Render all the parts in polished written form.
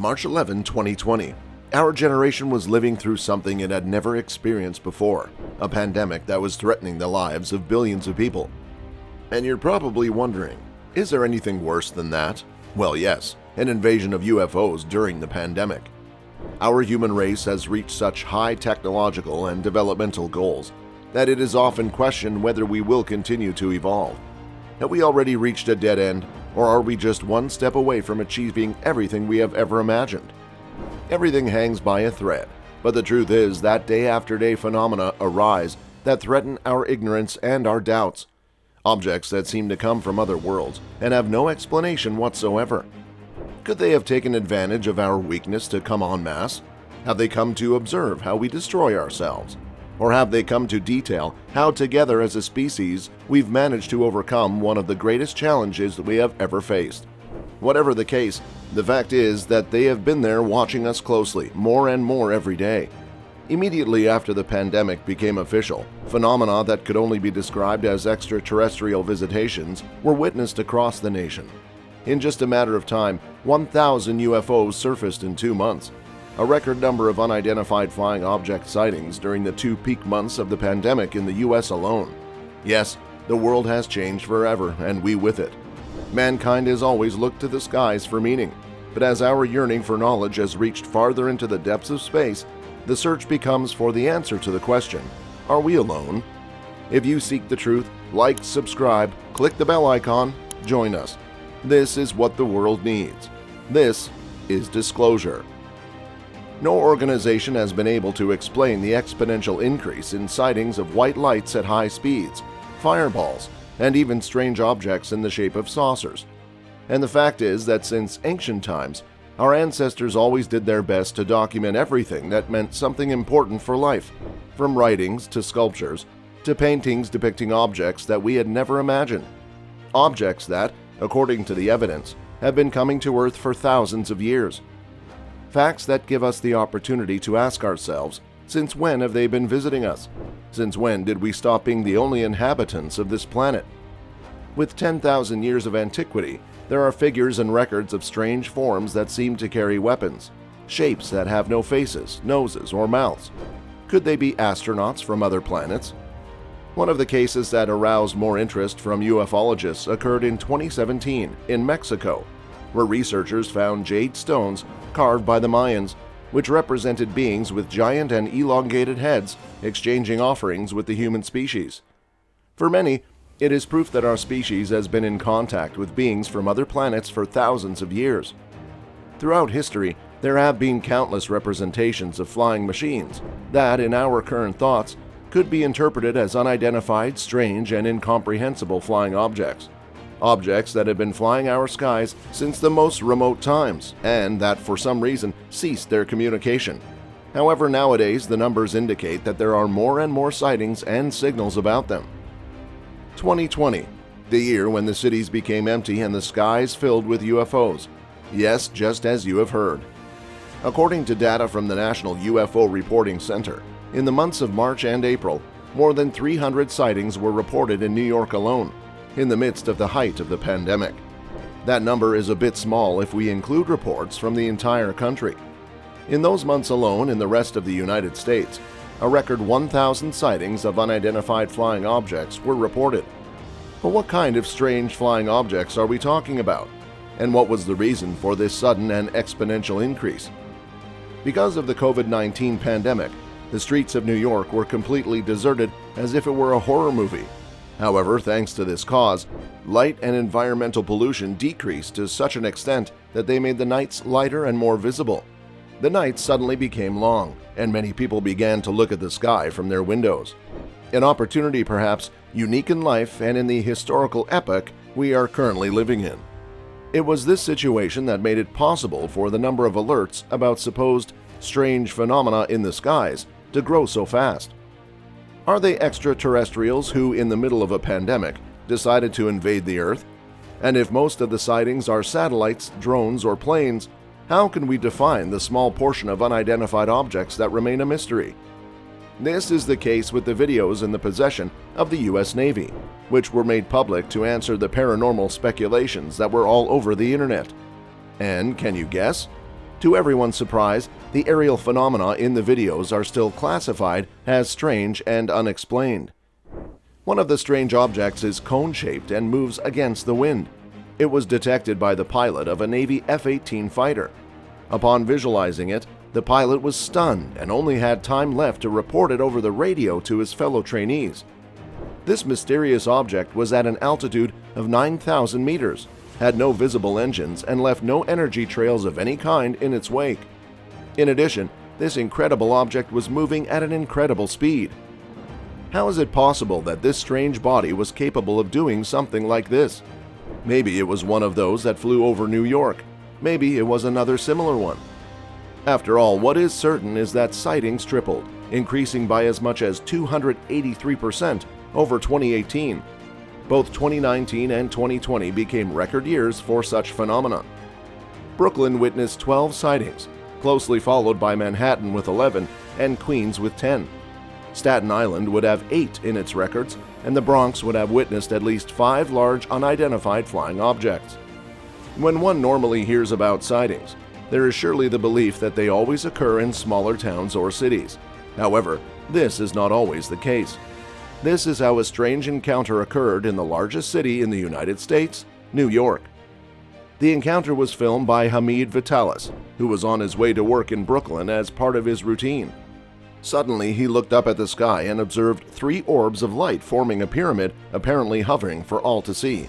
March 11, 2020. Our generation was living through something it had never experienced before, a pandemic that was threatening the lives of billions of people. And you're probably wondering, is there anything worse than that? Well, yes, an invasion of UFOs during the pandemic. Our human race has reached such high technological and developmental goals that it is often questioned whether we will continue to evolve. Have we already reached a dead end, or are we just one step away from achieving everything we have ever imagined? Everything hangs by a thread, but the truth is that day after day phenomena arise that threaten our ignorance and our doubts. Objects that seem to come from other worlds and have no explanation whatsoever. Could they have taken advantage of our weakness to come en masse? Have they come to observe how we destroy ourselves? Or have they come to detail how together as a species we've managed to overcome one of the greatest challenges that we have ever faced? Whatever the case, the fact is that they have been there watching us closely more and more every day. Immediately after the pandemic became official, phenomena that could only be described as extraterrestrial visitations were witnessed across the nation. In just a matter of time, 1,000 UFOs surfaced in 2 months, a record number of unidentified flying object sightings during the 2 peak months of the pandemic in the US alone. Yes, the world has changed forever, and we with it. Mankind has always looked to the skies for meaning, but as our yearning for knowledge has reached farther into the depths of space, the search becomes for the answer to the question, are we alone? If you seek the truth, like, subscribe, click the bell icon, join us. This is what the world needs. This is disclosure. No organization has been able to explain the exponential increase in sightings of white lights at high speeds, fireballs, and even strange objects in the shape of saucers. And the fact is that since ancient times, our ancestors always did their best to document everything that meant something important for life, from writings to sculptures to paintings depicting objects that we had never imagined. Objects that, according to the evidence, have been coming to Earth for thousands of years. Facts that give us the opportunity to ask ourselves, since when have they been visiting us? Since when did we stop being the only inhabitants of this planet? With 10,000 years of antiquity, there are figures and records of strange forms that seem to carry weapons, shapes that have no faces, noses, or mouths. Could they be astronauts from other planets? One of the cases that aroused more interest from ufologists occurred in 2017 in Mexico, where researchers found jade stones carved by the Mayans, which represented beings with giant and elongated heads exchanging offerings with the human species. For many, it is proof that our species has been in contact with beings from other planets for thousands of years. Throughout history, there have been countless representations of flying machines that, in our current thoughts, could be interpreted as unidentified, strange, and incomprehensible flying objects. Objects that have been flying our skies since the most remote times, and that for some reason ceased their communication. However, nowadays the numbers indicate that there are more and more sightings and signals about them. 2020, the year when the cities became empty and the skies filled with UFOs. Yes, just as you have heard. According to data from the National UFO Reporting Center, in the months of March and April, more than 300 sightings were reported in New York alone, in the midst of the height of the pandemic. That number is a bit small if we include reports from the entire country. In those months alone in the rest of the United States, a record 1,000 sightings of unidentified flying objects were reported. But what kind of strange flying objects are we talking about? And what was the reason for this sudden and exponential increase? Because of the COVID-19 pandemic, the streets of New York were completely deserted as if it were a horror movie. However, thanks to this cause, light and environmental pollution decreased to such an extent that they made the nights lighter and more visible. The nights suddenly became long, and many people began to look at the sky from their windows. An opportunity perhaps unique in life and in the historical epoch we are currently living in. It was this situation that made it possible for the number of alerts about supposed strange phenomena in the skies to grow so fast. Are they extraterrestrials who, in the middle of a pandemic, decided to invade the Earth? And if most of the sightings are satellites, drones, or planes, how can we define the small portion of unidentified objects that remain a mystery? This is the case with the videos in the possession of the US Navy, which were made public to answer the paranormal speculations that were all over the internet. And can you guess? To everyone's surprise, the aerial phenomena in the videos are still classified as strange and unexplained. One of the strange objects is cone-shaped and moves against the wind. It was detected by the pilot of a Navy F-18 fighter. Upon visualizing it, the pilot was stunned and only had time left to report it over the radio to his fellow trainees. This mysterious object was at an altitude of 9,000 meters, had no visible engines, and left no energy trails of any kind in its wake. In addition, this incredible object was moving at an incredible speed. How is it possible that this strange body was capable of doing something like this? Maybe it was one of those that flew over New York. Maybe it was another similar one. After all, what is certain is that sightings tripled, increasing by as much as 283% over 2018. Both 2019 and 2020 became record years for such phenomena. Brooklyn witnessed 12 sightings, closely followed by Manhattan with 11 and Queens with 10. Staten Island would have 8 in its records, and the Bronx would have witnessed at least 5 large unidentified flying objects. When one normally hears about sightings, there is surely the belief that they always occur in smaller towns or cities. However, this is not always the case. This is how a strange encounter occurred in the largest city in the United States, New York. The encounter was filmed by Hamid Vitalis, who was on his way to work in Brooklyn as part of his routine. Suddenly, he looked up at the sky and observed 3 orbs of light forming a pyramid, apparently hovering for all to see.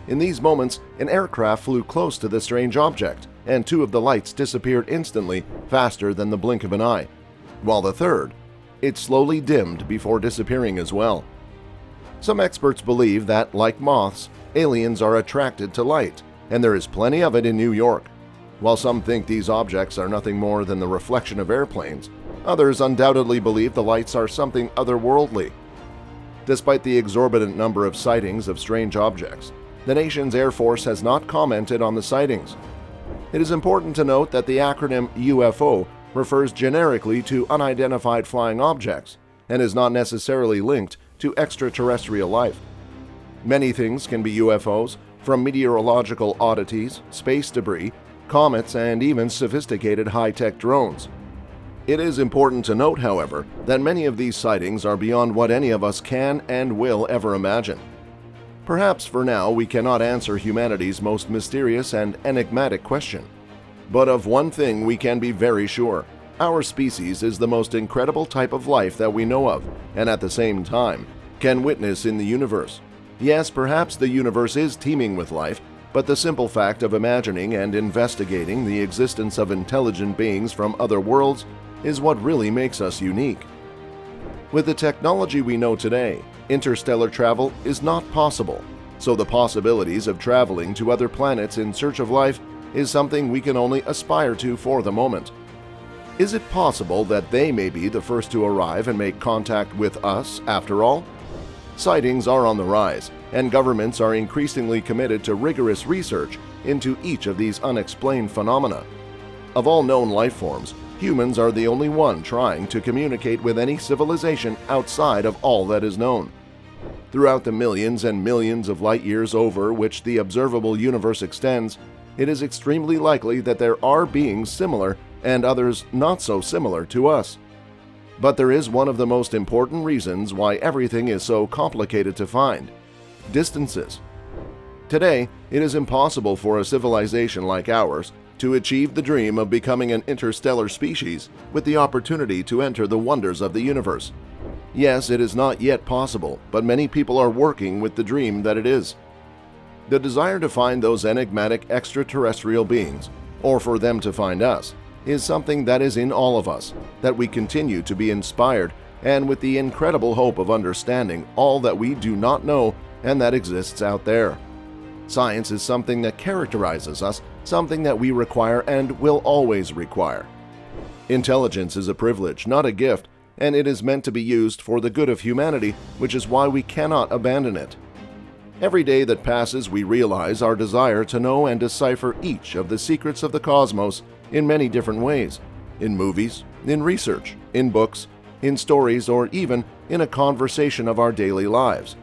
In these moments, an aircraft flew close to the strange object, and 2 of the lights disappeared instantly, faster than the blink of an eye, while the third, it slowly dimmed before disappearing as well. Some experts believe that, like moths, aliens are attracted to light, and there is plenty of it in New York. While some think these objects are nothing more than the reflection of airplanes, others undoubtedly believe the lights are something otherworldly. Despite the exorbitant number of sightings of strange objects, the nation's Air Force has not commented on the sightings. It is important to note that the acronym UFO refers generically to unidentified flying objects and is not necessarily linked to extraterrestrial life. Many things can be UFOs, from meteorological oddities, space debris, comets, and even sophisticated high-tech drones. It is important to note, however, that many of these sightings are beyond what any of us can and will ever imagine. Perhaps for now we cannot answer humanity's most mysterious and enigmatic question. But of one thing we can be very sure: our species is the most incredible type of life that we know of, and at the same time, can witness in the universe. Yes, perhaps the universe is teeming with life, but the simple fact of imagining and investigating the existence of intelligent beings from other worlds is what really makes us unique. With the technology we know today, interstellar travel is not possible, so the possibilities of traveling to other planets in search of life is something we can only aspire to for the moment. Is it possible that they may be the first to arrive and make contact with us after all? Sightings are on the rise, and governments are increasingly committed to rigorous research into each of these unexplained phenomena. Of all known life forms, humans are the only one trying to communicate with any civilization outside of all that is known. Throughout the millions and millions of light years over which the observable universe extends, it is extremely likely that there are beings similar and others not so similar to us. But there is one of the most important reasons why everything is so complicated to find: distances. Today, it is impossible for a civilization like ours to achieve the dream of becoming an interstellar species with the opportunity to enter the wonders of the universe. Yes, it is not yet possible, but many people are working with the dream that it is. The desire to find those enigmatic extraterrestrial beings, or for them to find us, is something that is in all of us, that we continue to be inspired and with the incredible hope of understanding all that we do not know and that exists out there. Science is something that characterizes us, something that we require and will always require. Intelligence is a privilege, not a gift, and it is meant to be used for the good of humanity, which is why we cannot abandon it. Every day that passes, we realize our desire to know and decipher each of the secrets of the cosmos in many different ways: in movies, in research, in books, in stories, or even in a conversation of our daily lives.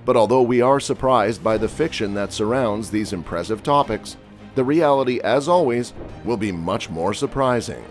But although we are surprised by the fiction that surrounds these impressive topics, the reality, as always, will be much more surprising.